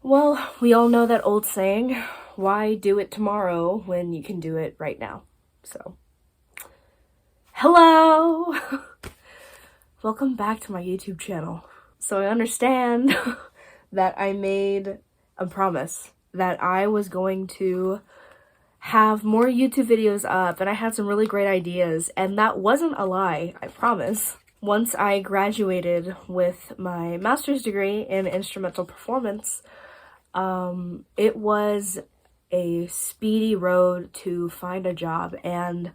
Well, we all know that old saying, why do it tomorrow when you can do it right now? So, hello! Welcome back to my YouTube channel. So I understand that I made a promise that I was going to have more YouTube videos up, and I had some really great ideas, and that wasn't a lie, I promise. Once I graduated with my master's degree in instrumental performance, it was a speedy road to find a job, and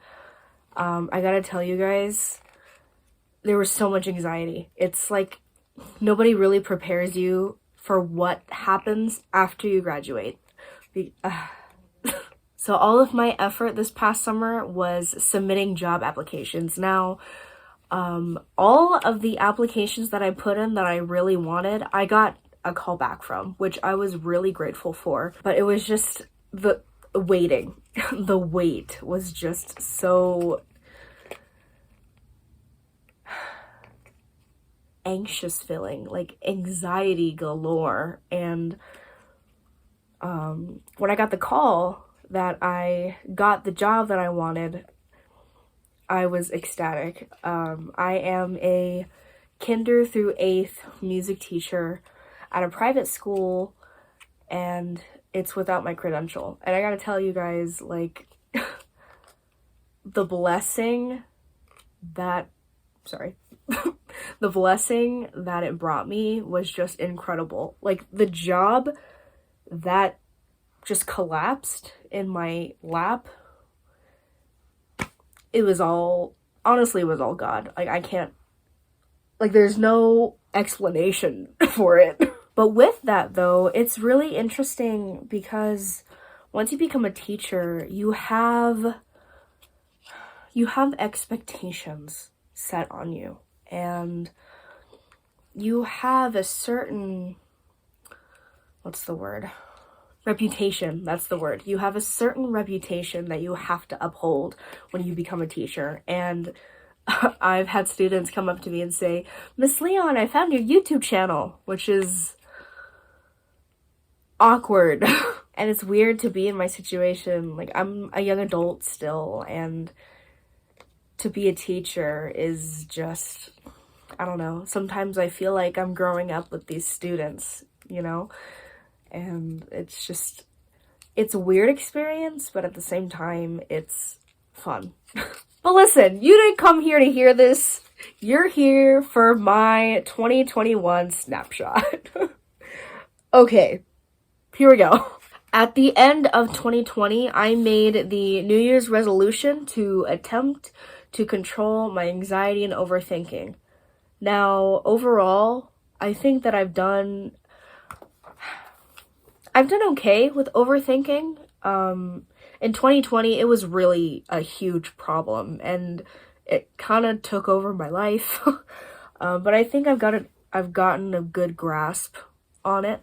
I gotta tell you guys, there was so much anxiety. It's like nobody really prepares you for what happens after you graduate. So all of my effort this past summer was submitting job applications. Now, all of the applications that I put in that I really wanted, I got a call back from, which I was really grateful for. But it was just the waiting. The wait was just so anxious feeling, like anxiety galore. And when I got the call that I got the job that I wanted, I was ecstatic. I am a kinder through 8th music teacher at a private school, and it's without my credential. And I gotta tell you guys, like, the blessing that, the blessing that it brought me was just incredible. Like, the job that just collapsed in my lap, it was all, honestly, it was all God. Like, I can't, like, there's no explanation for it. But with that, though, it's really interesting because once you become a teacher, you have expectations set on you, and you have a certain, what's the word? Reputation, that's the word. You have a certain reputation that you have to uphold when you become a teacher. And I've had students come up to me and say, "Miss Leon, I found your YouTube channel," which is awkward. And it's weird to be in my situation. Like, I'm a young adult still, and to be a teacher is just, I don't know. Sometimes I feel like I'm growing up with these students, you know? And it's just, it's a weird experience, but at the same time, it's fun. But listen, you didn't come here to hear this. You're here for my 2021 snapshot. Okay, here we go. At the end of 2020, I made the New Year's resolution to attempt to control my anxiety and overthinking. Now, overall, I think that I've done okay with overthinking. In 2020, it was really a huge problem, and it kind of took over my life. But I think I've gotten a good grasp on it.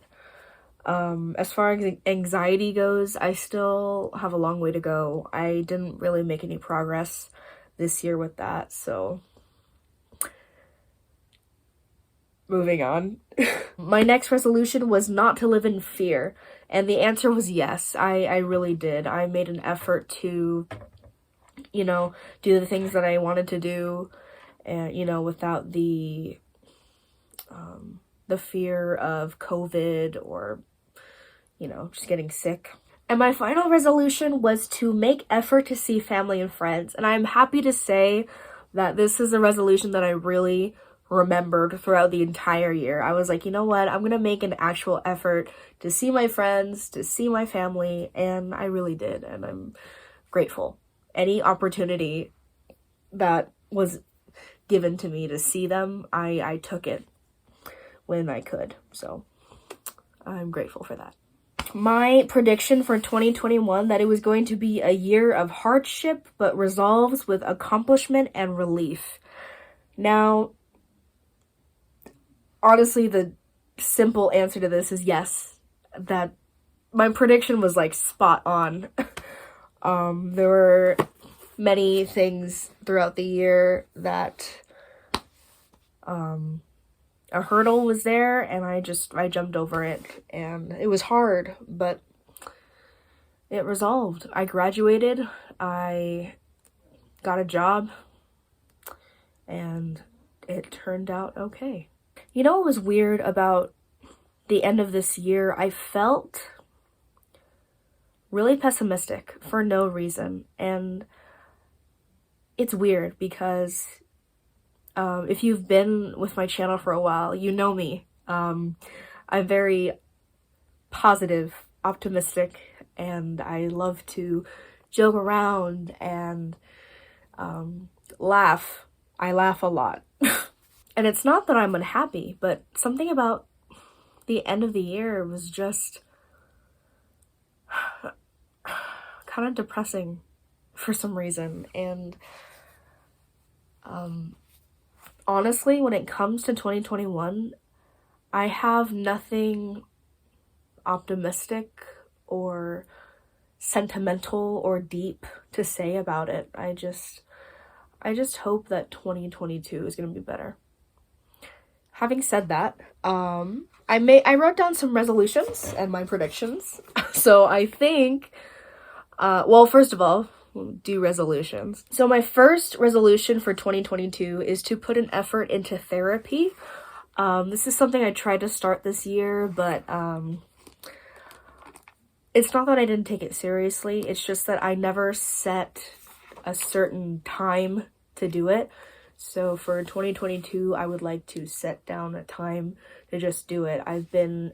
As far as anxiety goes, I still have a long way to go. I didn't really make any progress this year with that, so moving on. My next resolution was not to live in fear, and the answer was yes. I really did. I made an effort to, you know, do the things that I wanted to do, and, you know, without the fear of COVID or, you know, just getting sick. And my final resolution was to make effort to see family and friends. And I'm happy to say that this is a resolution that I really remembered throughout the entire year. I was like, you know what? I'm going to make an actual effort to see my friends, to see my family. And I really did. And I'm grateful. Any opportunity that was given to me to see them, I took it when I could. So I'm grateful for that. My prediction for 2021, that it was going to be a year of hardship, but resolves with accomplishment and relief. Now, honestly, the simple answer to this is yes. That my prediction was like spot on. There were many things throughout the year that a hurdle was there, and I jumped over it, and it was hard, but it resolved. I graduated, I got a job, and it turned out okay. You know what was weird about the end of this year? I felt really pessimistic for no reason, and it's weird because if you've been with my channel for a while, you know me. I'm very positive, optimistic, and I love to joke around and laugh. I laugh a lot. And it's not that I'm unhappy, but something about the end of the year was just kind of depressing for some reason. And honestly, when it comes to 2021, I have nothing optimistic or sentimental or deep to say about it. I just hope that 2022 is going to be better. Having said that, I wrote down some resolutions and my predictions. So I think, well, first of all, we'll do resolutions. So my first resolution for 2022 is to put an effort into therapy. This is something I tried to start this year, but it's not that I didn't take it seriously. It's just that I never set a certain time to do it. So for 2022, I would like to set down a time to just do it. I've been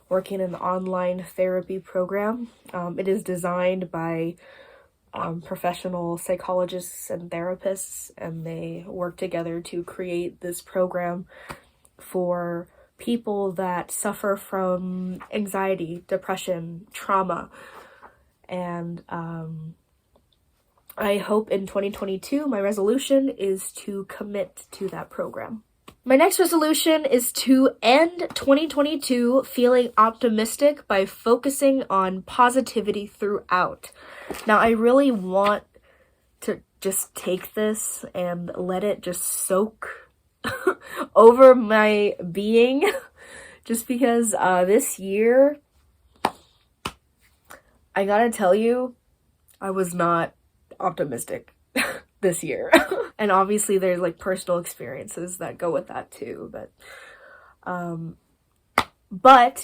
working in an online therapy program. It is designed by professional psychologists and therapists, and they work together to create this program for people that suffer from anxiety, depression, trauma, and I hope in 2022, my resolution is to commit to that program. My next resolution is to end 2022 feeling optimistic by focusing on positivity throughout. Now, I really want to just take this and let it just soak over my being, just because this year, I gotta tell you, I was not optimistic this year. And obviously there's like personal experiences that go with that too, but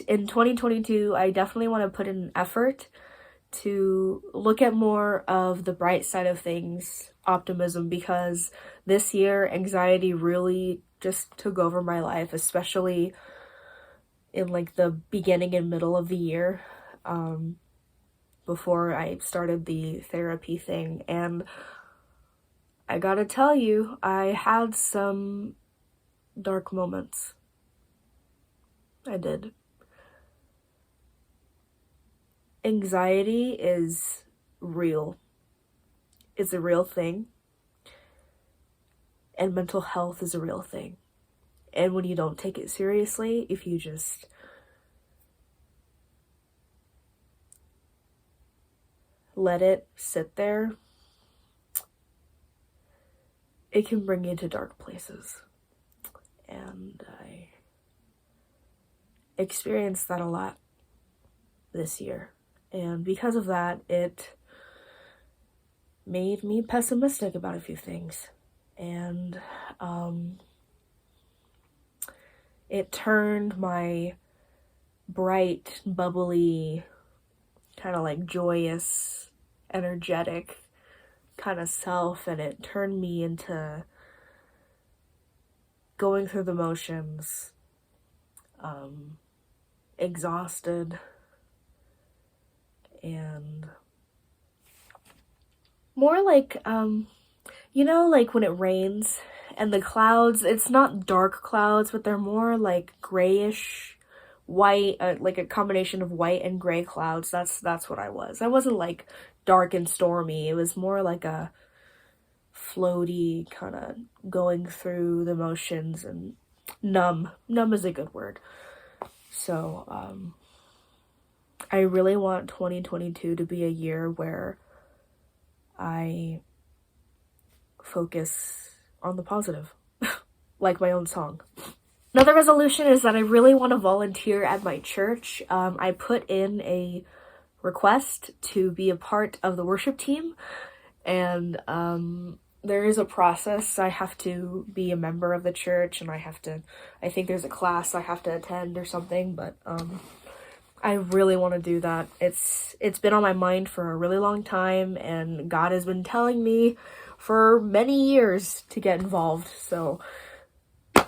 in 2022 I definitely want to put in an effort to look at more of the bright side of things, optimism, because this year anxiety really just took over my life, especially in like the beginning and middle of the year, before I started the therapy thing. And I gotta tell you, I had some dark moments. I did. Anxiety is real. It's a real thing. And mental health is a real thing. And when you don't take it seriously, if you just let it sit there, it can bring you to dark places. And I experienced that a lot this year. And because of that, it made me pessimistic about a few things. And it turned my bright, bubbly, kind of like joyous, energetic kind of self, and it turned me into going through the motions, exhausted, and more like, you know, like when it rains and the clouds, it's not dark clouds, but they're more like grayish, white, like a combination of white and gray clouds. That's what I was. I wasn't like dark and stormy. It was more like a floaty, kind of going through the motions, and numb. Numb is a good word. So, I really want 2022 to be a year where I focus on the positive, like my own song. Another resolution is that I really want to volunteer at my church. I put in a request to be a part of the worship team, and there is a process. I have to be a member of the church, and I think there's a class I have to attend or something, but I really want to do that. It's been on my mind for a really long time, and God has been telling me for many years to get involved, so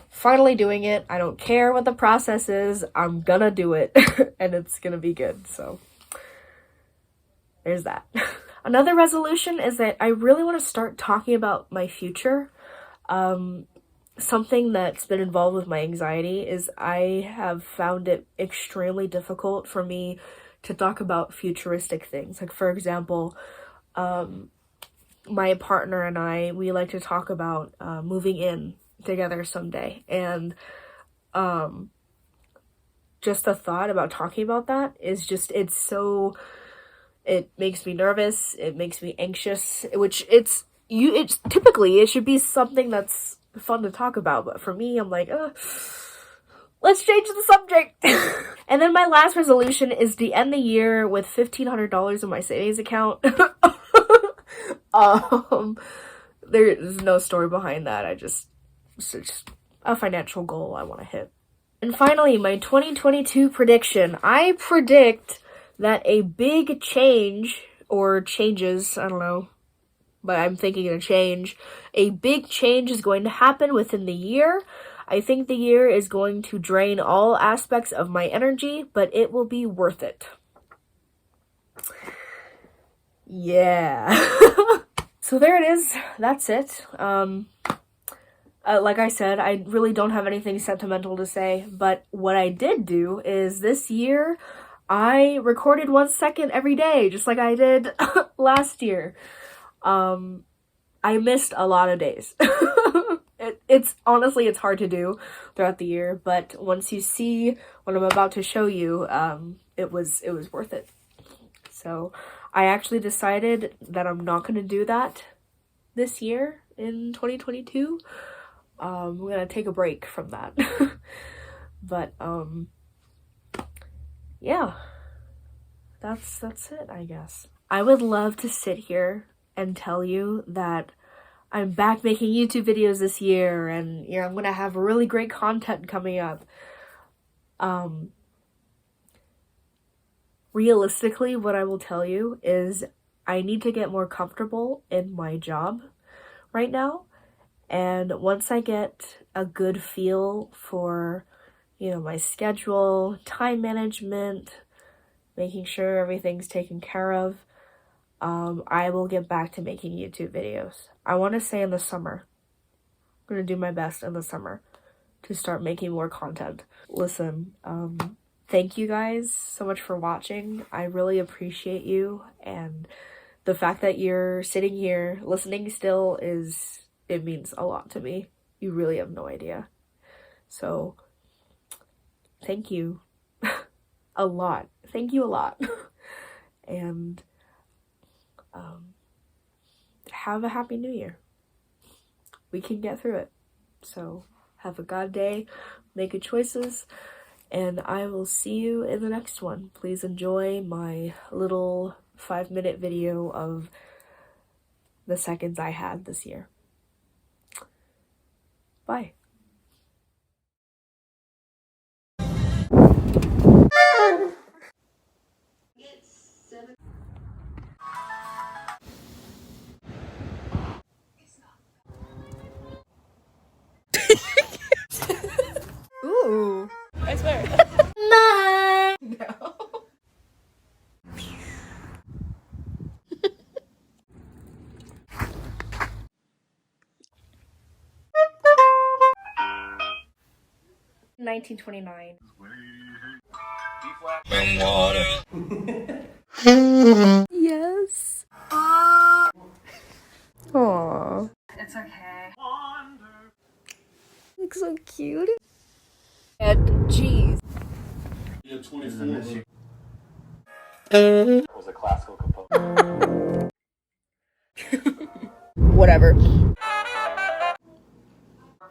finally doing it. I don't care what the process is, I'm gonna do it, and it's gonna be good, so there's that. Another resolution is that I really want to start talking about my future. Something that's been involved with my anxiety is I have found it extremely difficult for me to talk about futuristic things. Like, for example, my partner and we like to talk about moving in together someday, and just the thought about talking about that is just, it makes me nervous, it makes me anxious, which it's typically it should be something that's fun to talk about, but for me, I'm like, let's change the subject. And then my last resolution is to end the year with $1,500 in my savings account. There's no story behind that. It's just a financial goal I want to hit. And finally, my 2022 prediction. I predict that a big change, or changes, I don't know, but I'm thinking a change. A big change is going to happen within the year. I think the year is going to drain all aspects of my energy, but it will be worth it. Yeah. So there it is. That's it. Like I said, I really don't have anything sentimental to say, but what I did do is this year, I recorded 1 second every day, just like I did last year. I missed a lot of days. It's honestly, it's hard to do throughout the year, but once you see what I'm about to show you, it was worth it. So I actually decided that I'm not going to do that this year in 2022. I'm going to take a break from that. But yeah, that's it, I guess. I would love to sit here and tell you that I'm back making YouTube videos this year, and I'm gonna have really great content coming up. Realistically, what I will tell you is I need to get more comfortable in my job right now, and once I get a good feel for my schedule, time management, making sure everything's taken care of, I will get back to making YouTube videos. I want to say in the summer. I'm going to do my best in the summer to start making more content. Listen, thank you guys so much for watching. I really appreciate you, and the fact that you're sitting here listening still it means a lot to me. You really have no idea. So, thank you a lot. Thank you a lot. And have a happy new year. We can get through it. So have a God day, make good choices, and I will see you in the next one. Please enjoy my little 5-minute video of the seconds I had this year. Bye. Ooh. I swear. No. 1929. Yes. Aww. It's okay. Looks so cute. And jeez. Yeah, 24. Was a classical composer. Whatever.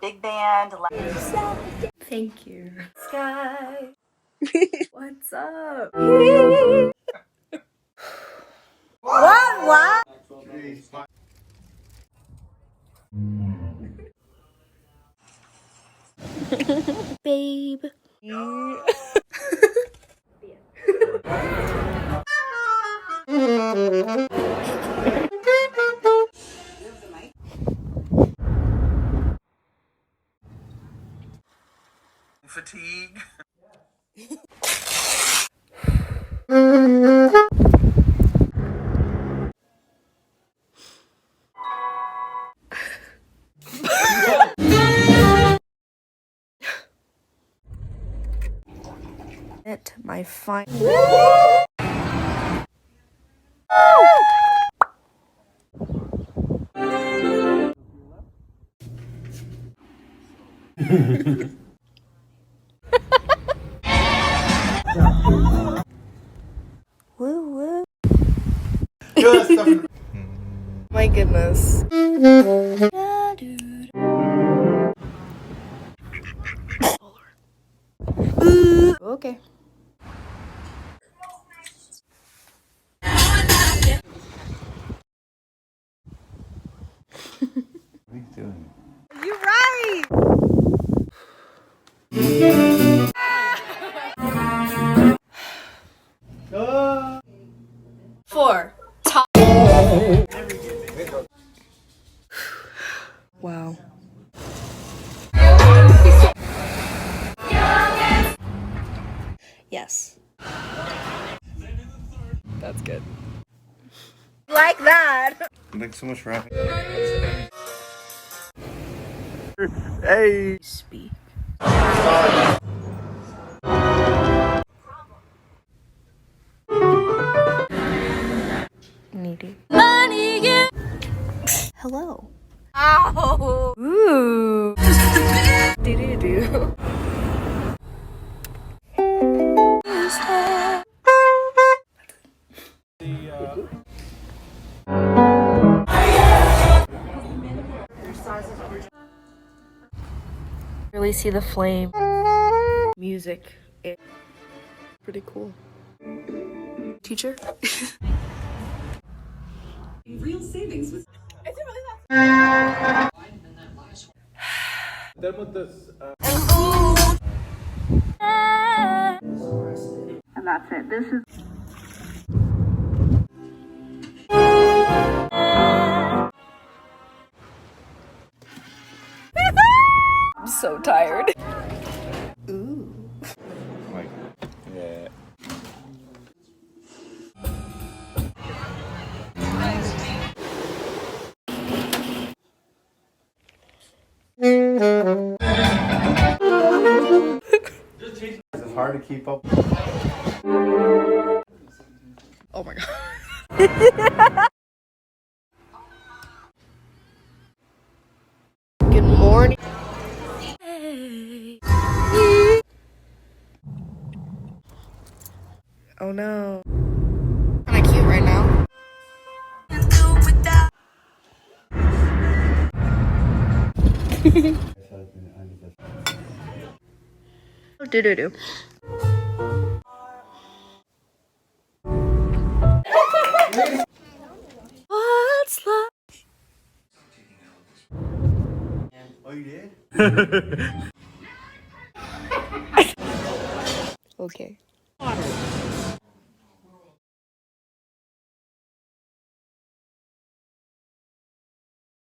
Big band. Thank you. Sky. What's up? What? Babe. Fatigue. My fine. Woo woo. My goodness. Okay. What are you doing? You're right. Four. Wow. Yes. That's good. Like that. Thanks so much for having Speak. Needy. Money, yeah. Hello. Ow. Ooh. Do. Really see the flame. Music. Pretty cool. Teacher? Real savings with and that's it. This is I'm so tired. like, yeah. It's hard to keep up. Oh my god. Good morning. Hey. Oh no. Kinda cute right now. Do. What's love? Oh, you did? Okay.